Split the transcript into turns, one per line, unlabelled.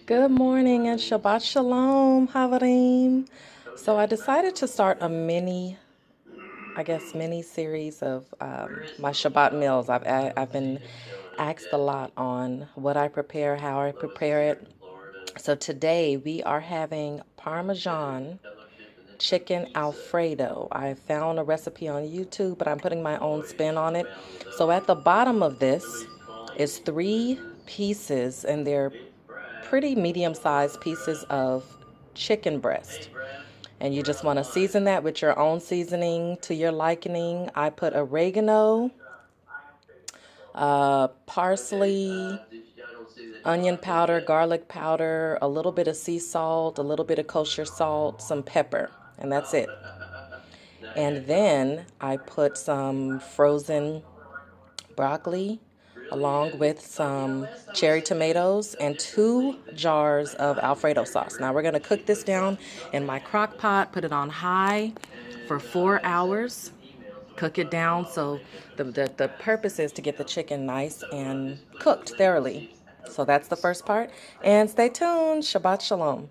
Good morning and Shabbat shalom, Havarim. So I decided to start a mini series of my Shabbat meals. I've been asked a lot on what I prepare, how I prepare it. So today we are having Parmesan chicken Alfredo. I found a recipe on YouTube, but I'm putting my own spin on it. So at the bottom of this is 3 pieces, and they're pretty medium-sized pieces of chicken breast. And you just want to season that with your own seasoning to your liking. I put oregano, parsley, onion powder, garlic powder, a little bit of sea salt, a little bit of kosher salt, some pepper, and that's it. And then I put some frozen broccoli along with some cherry tomatoes and 2 jars of Alfredo sauce. Now we're going to cook this down in my crock pot, put it on high for 4 hours, cook it down. So the purpose is to get the chicken nice and cooked thoroughly. So that's the first part. And stay tuned. Shabbat shalom.